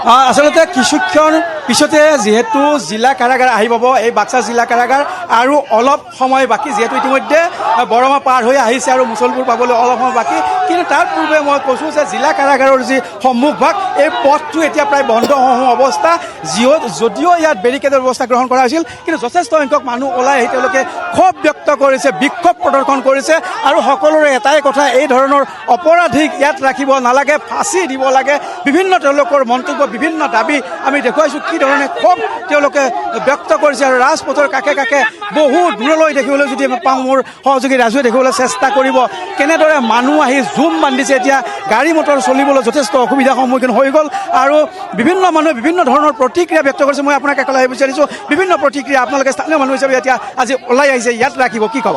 আচলতে কিছুক্ষণ পিছতে যেহেতু জিলা কাৰাগাৰ আহি পাব এই বাক্সা জিলা কাৰাগাৰ আৰু অলপ সময় বাকী যিহেতু ইতিমধ্যে বৰমা পাৰ হৈ আহিছে আৰু মুছলপুৰ পাবলৈ অলপ সময় বাকী কিন্তু তাৰ পূৰ্বে মই কৈছোঁ যে জিলা কাৰাগাৰৰ যি সন্মুখভাগ এই পথটো এতিয়া প্ৰায় বন্ধ হওঁ অৱস্থা যদিও ইয়াত বেৰিকেডৰ ব্যৱস্থা গ্ৰহণ কৰা হৈছিল কিন্তু যথেষ্ট সংখ্যক মানুহ ওলাই আহি তেওঁলোকে ক্ষোভ ব্যক্ত কৰিছে বিক্ষোভ প্ৰদৰ্শন কৰিছে আৰু সকলোৰে এটাই কথা এই ধৰণৰ অপৰাধীক ইয়াত ৰাখিব নালাগে ফাঁচি দিব লাগে বিভিন্ন তেওঁলোকৰ মন্তব্য বিভিন্ন দাবী আমি দেখুৱাইছোঁ কি ধৰণে ক্ষোভ তেওঁলোকে ব্যক্ত কৰিছে আৰু ৰাজপথৰ কাষে কাষে বহু দূৰলৈ দেখিবলৈ যদি আমি পাওঁ মোৰ সহযোগী ৰাজুৱে দেখিবলৈ চেষ্টা কৰিব কেনেদৰে মানুহ আহি জুম বান্ধিছে এতিয়া গাড়ী মটৰ চলিবলৈ যথেষ্ট অসুবিধাৰ সন্মুখীন হৈ গ'ল আৰু বিভিন্ন মানুহে বিভিন্ন ধৰণৰ প্ৰতিক্ৰিয়া ব্যক্ত কৰিছে মই আপোনাক একেলগে আহিব বিচাৰিছোঁ বিভিন্ন প্ৰতিক্ৰিয়া আপোনালোকে স্থানীয় মানুহ হিচাপে এতিয়া আজি ওলাই আহিছে ইয়াত ৰাখিব কি ক'ব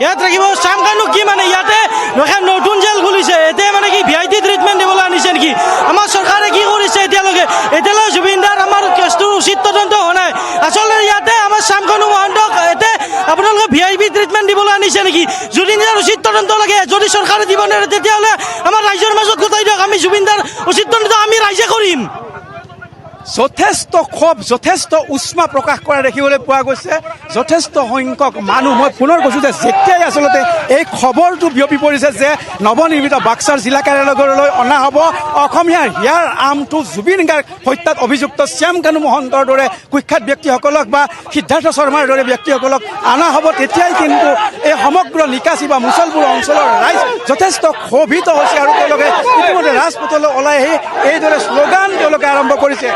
ইয়াত ৰাখিব চাম কানো কি মানে ইয়াতে এখন নতুন জেল খুলিছে এতিয়া মানে কি VIP ট্ৰিটমেণ্ট দিবলৈ আনিছে নেকি আমাৰ চৰকাৰে কি কৰিছে এতিয়ালৈকে জুবিন দাৰ আমাৰ কেছটো উচিত তদন্ত হোৱা নাই আচলতে ইয়াতে আমাৰ চাম কানো মহন্তক ইয়াতে আপোনালোকে VIP ট্ৰিটমেণ্ট দিবলৈ আনিছে নেকি জুবিন দাৰ উচিত তদন্ত লাগে যদি চৰকাৰে দিব নোৱাৰে তেতিয়াহ'লে আমাৰ ৰাইজৰ মাজত গোটাই দিয়ক আমি জুবিন দাৰ উচিত তদন্ত আমি ৰাইজে কৰিম যথেষ্ট ক্ষোভ যথেষ্ট উষ্মা প্ৰকাশ কৰা দেখিবলৈ পোৱা গৈছে যথেষ্ট সংখ্যক মানুহ মই পুনৰ কৈছোঁ যে যেতিয়াই আচলতে এই খবৰটো বিয়পি পৰিছে যে নৱনিৰ্মিত বাক্সাৰ জিলা কাৰ্যালয়লৈ অনা হ'ব অসমীয়াৰ হিয়াৰ আমটো জুবিন গাৰ্গ হত্যাত অভিযুক্ত শ্যাম কানু মহন্তৰ দৰে কুখ্যাত ব্যক্তিসকলক বা সিদ্ধাৰ্থ শৰ্মাৰ দৰে ব্যক্তিসকলক অনা হ'ব তেতিয়াই কিন্তু এই সমগ্ৰ নিকাচি বা মুছলপুৰ অঞ্চলৰ ৰাইজ যথেষ্ট ক্ষোভিত হৈছে আৰু তেওঁলোকে ইতিমধ্যে ৰাজপথলৈ ওলাই আহি এইদৰে শ্লোগান তেওঁলোকে আৰম্ভ কৰিছে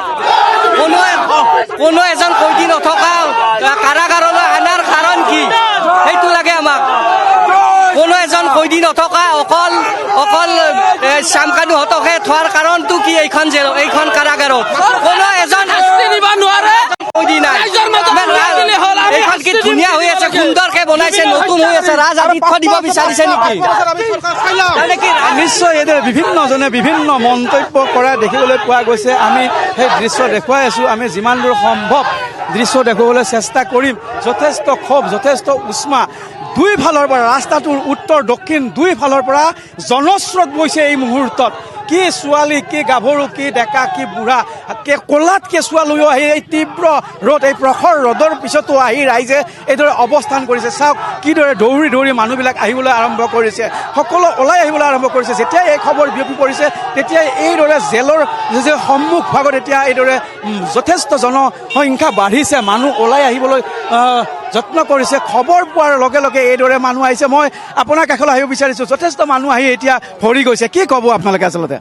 কোনো এজন কয়দী নথকা কাৰাগাৰলৈ অনাৰ কাৰণ কি সেইটো লাগে আমাক কোনো এজন কয়দী নথকা অকল শ্যাম কানুহঁতকে থোৱাৰ কাৰণটো কি এইখন কাৰাগাৰত কোনো এজন কয়দী নাই এইখন কি ধুনীয়া হৈ আছে সুন্দৰকে বনাইছে নতুন হৈ আছে ৰাজ আতিথ্য দিব বিচাৰিছে নেকি নিশ্চয় এইদৰে বিভিন্নজনে বিভিন্ন মন্তব্য কৰা দেখিবলৈ পোৱা গৈছে আমি সেই দৃশ্য দেখুৱাই আছোঁ আমি যিমান দূৰ সম্ভৱ দৃশ্য দেখুৱাবলৈ চেষ্টা কৰিম যথেষ্ট ক্ষোভ যথেষ্ট উষ্মা দুইফালৰ পৰা ৰাস্তাটোৰ উত্তৰ দক্ষিণ দুইফালৰ পৰা জনস্ৰোত বৈছে এই মুহূৰ্তত কি ছোৱালী কি গাভৰু কি ডেকা কি বুঢ়া ক'লাত কেঁচুৱা লৈও আহি এই তীব্ৰ ৰ'দ এই প্ৰখৰ ৰ'দৰ পিছতো আহি ৰাইজে এইদৰে অৱস্থান কৰিছে চাওক কিদৰে দৌৰি দৌৰি মানুহবিলাক আহিবলৈ আৰম্ভ কৰিছে সকলো ওলাই আহিবলৈ আৰম্ভ কৰিছে যেতিয়াই এই খবৰ বিয়পি পৰিছে তেতিয়াই এইদৰে জেলৰ যে সন্মুখ ভাগত এতিয়া এইদৰে যথেষ্ট জনসংখ্যা বাঢ়িছে মানুহ ওলাই আহিবলৈ যত্ন কৰিছে খবৰ পোৱাৰ লগে লগে এইদৰে মানুহ আহিছে মই আপোনাৰ কাষলৈ আহিব বিচাৰিছোঁ যথেষ্ট মানুহ আহি এতিয়া ভৰি গৈছে কি ক'ব আপোনালোকে আচলতে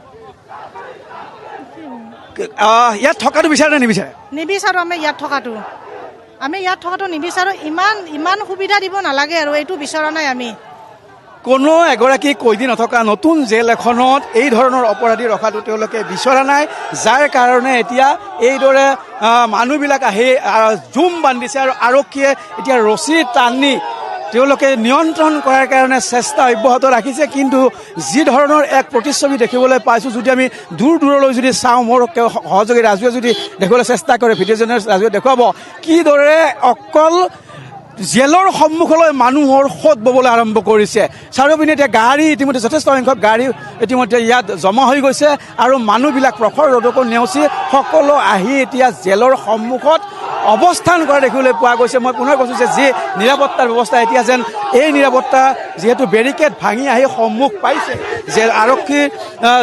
ইয়াত থকাটো বিচাৰে নে নিবিচাৰে নিবিচাৰোঁ আমি ইয়াত থকাটো নিবিচাৰোঁ ইমান সুবিধা দিব নালাগে আৰু এইটো বিচৰা নাই আমি কোনো এগৰাকী কয়দী নথকা নতুন জেল এখনত এই ধৰণৰ অপৰাধী ৰখাটো তেওঁলোকে বিচৰা নাই যাৰ কাৰণে এতিয়া এইদৰে মানুহবিলাক আহি জুম বান্ধিছে আৰু আৰক্ষীয়ে এতিয়া ৰছী টানি তেওঁলোকে নিয়ন্ত্ৰণ কৰাৰ কাৰণে চেষ্টা অব্যাহত ৰাখিছে কিন্তু যি ধৰণৰ এক প্ৰতিচ্ছবি দেখিবলৈ পাইছোঁ যদি আমি দূৰলৈ যদি চাওঁ মোৰ সহযোগী ৰাজুৱে যদি দেখুৱাবলৈ চেষ্টা কৰে ভিডিঅ' জাৰ্নেলিষ্ট ৰাজুৱে দেখুৱাব কিদৰে অকল জেলৰ সন্মুখলৈ মানুহৰ সোঁত ববলৈ আৰম্ভ কৰিছে চাৰিওপিনে এতিয়া গাড়ী ইতিমধ্যে যথেষ্ট সংখ্যক গাড়ী ইতিমধ্যে ইয়াত জমা হৈ গৈছে আৰু মানুহবিলাক প্ৰখৰ ৰ'দকো নেওচি সকলো আহি এতিয়া জেলৰ সন্মুখত অৱস্থান কৰা দেখিবলৈ পোৱা গৈছে মই পুনৰ কৈছোঁ যে যি নিৰাপত্তাৰ ব্যৱস্থা এতিয়া যেন এই নিৰাপত্তা যিহেতু বেৰিকেড ভাঙি আহি সন্মুখ পাইছে যে আৰক্ষী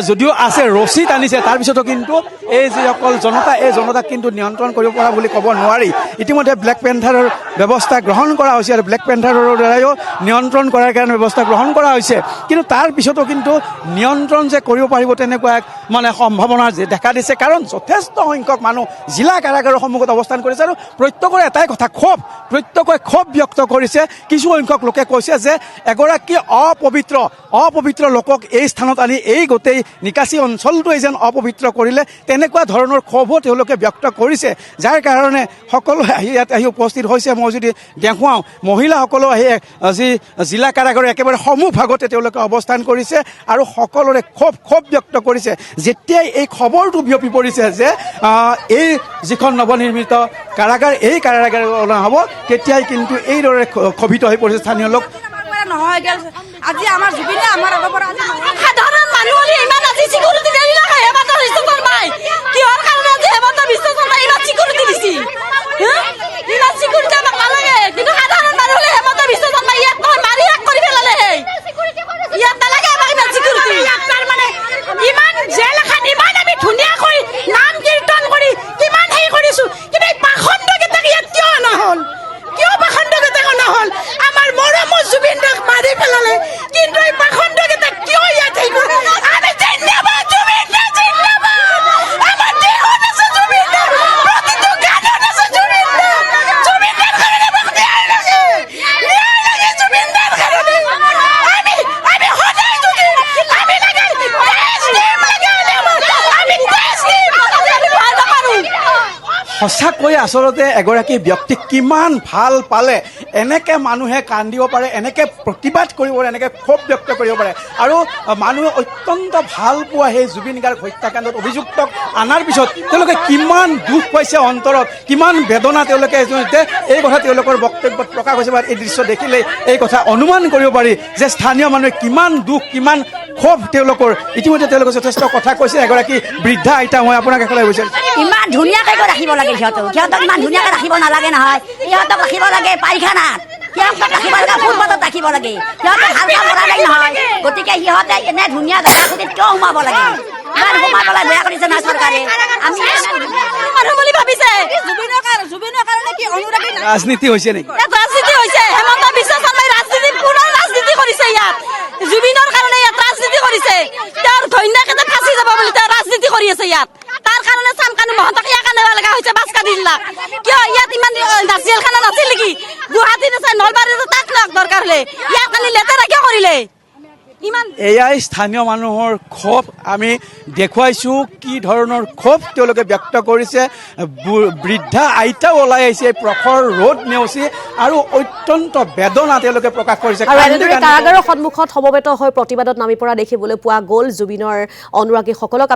যদিও আছে ৰছী টানিছে তাৰপিছতো কিন্তু এই যিসকল জনতা এই জনতাক কিন্তু নিয়ন্ত্ৰণ কৰিব পৰা বুলি ক'ব নোৱাৰি ইতিমধ্যে ব্লেক পেন্থাৰৰ ব্যৱস্থা গ্ৰহণ কৰা হৈছে আৰু ব্লেক পেন্থাৰৰ দ্বাৰাও নিয়ন্ত্ৰণ কৰাৰ কাৰণে ব্যৱস্থা গ্ৰহণ কৰা হৈছে কিন্তু তাৰ পিছতো কিন্তু নিয়ন্ত্ৰণ যে কৰিব পাৰিব তেনেকুৱা এক মানে সম্ভাৱনা যে দেখা দিছে কাৰণ যথেষ্ট সংখ্যক মানুহ জিলা কাৰাগাৰৰ সন্মুখত অৱস্থান কৰিছে আৰু প্ৰত্যেকৰে এটাই কথা প্ৰত্যেকৰে ক্ষোভ ব্যক্ত কৰিছে কিছু সংখ্যক লোকে কৈছে যে এগৰাকী অপবিত্ৰ লোকক এই স্থানত আনি এই গোটেই নিকাচি অঞ্চলটোৱে যেন অপবিত্ৰ কৰিলে তেনেকুৱা ধৰণৰ ক্ষোভো তেওঁলোকে ব্যক্ত কৰিছে যাৰ কাৰণে সকলো আহি ইয়াত আহি উপস্থিত হৈছে মই যদি দেখুৱাওঁ মহিলাসকলো আহি যি জিলা কাৰাগাৰৰ একেবাৰে সন্মুখ ভাগতে তেওঁলোকে অৱস্থান কৰিছে আৰু সকলোৰে ক্ষোভ ব্যক্ত কৰিছে যেতিয়াই এই খবৰটো বিয়পি পৰিছে যে এই যিখন নৱনিৰ্মিত কাৰাগাৰ এই কাৰাগাৰ অনা হ'ব তেতিয়াই কিন্তু এইদৰে ক্ষোভিত হৈ পৰিছে স্থানীয় লোক নহয় আজি আমাৰ জুবিনে আমাৰ আগৰ পৰা সাধাৰণ মানুহ ইমান আজি চিকিউৰিটি দেৰি লাগে এবাৰ ৰিস্ক কৰবাই কিহৰ সঁচাকৈ আচলতে এগৰাকী ব্যক্তিক কিমান ভাল পালে এনেকৈ মানুহে কান্দিব পাৰে, এনেকৈ প্ৰতিবাদ কৰিব পাৰে, এনেকৈ ক্ষোভ ব্যক্ত কৰিব পাৰে। আৰু মানুহে অত্যন্ত ভাল পোৱা সেই জুবিন গাৰ্গ হত্যাকাণ্ডত অভিযুক্তক অনাৰ পিছত তেওঁলোকে কিমান দুখ পাইছে অন্তৰত, কিমান বেদনা তেওঁলোকে এই কথা তেওঁলোকৰ বক্তব্যত প্ৰকাশ হৈছে বা এই দৃশ্য দেখিলেই এই কথা অনুমান কৰিব পাৰি যে স্থানীয় মানুহে কিমান দুখ, কিমান ক্ষোভ তেওঁলোকৰ। ইতিমধ্যে তেওঁলোকে যথেষ্ট কথা কৈছে। এগৰাকী বৃদ্ধা আইতা, মই আপোনাক একেলগে কৈছোঁ, ইমান ধুনীয়াকৈ ৰাখিব লাগে সিহঁতক ইমান ধুনীয়াকৈ ৰাখিব নালাগে নহয়। সিহঁতক ৰাখিব লাগে পায়খানাত, সিহঁতক ৰাখিব লাগে ফুটপাথত ৰাখিব লাগে। সিহঁতে ভাল কাম কৰা নাই নহয়, গতিকে সিহঁতে এনে ধুনীয়া জেগাখিনিত কিয় সোমাব লাগে? ইমান সোমাবলৈ বেয়া কৰিছে না চৰকাৰে। আমি মানুহ বুলি ভাবিছে জুবিনৰ কাৰণে কি অনুৰাগী ৰাজনীতি হৈছে নেকি? ৰাজনীতি হৈছে। হেমন্ত বিশ্ব শৰ্মাই ৰাজনীতি পুনৰ ৰাজনীতি কৰিছে ইয়াত, জুবিনৰ কাৰণে ইয়াত ৰাজনীতি কৰিছে। তেওঁৰ ঘৈণীয়েকে ফাঁচি যাব বুলি তেওঁ ৰাজনীতি কৰি আছে ইয়াত। তাৰ কাৰণে চামকানু মহন্তক ইয়াক আনিব লগা হৈছে 5 কাটি দিলাক। কিয় ইয়াত ইমান নাচিয়েল খানা নাছিল নেকি? গুৱাহাটীত আছে, নলবাৰীত তাত দৰকাৰ হলে ইয়াক আনি লেতেৰা কিয় কৰিলে? এয়াই স্থানীয় মানুহৰ ক্ষোভ। আমি দেখুৱাইছোঁ কি ধৰণৰ ক্ষোভ তেওঁলোকে ব্যক্ত কৰিছে। বৃদ্ধা আইতাও ওলাই আহিছে প্ৰখৰ ৰ'দ নেওচি আৰু অত্যন্ত বেদনা তেওঁলোকে প্ৰকাশ কৰিছে। আৰু এনেদৰে কাৰাগাৰৰ সন্মুখত সমবেত হৈ প্ৰতিবাদত নামি পৰা দেখিবলৈ পোৱা গ'ল জুবিনৰ অনুৰাগীসকলক।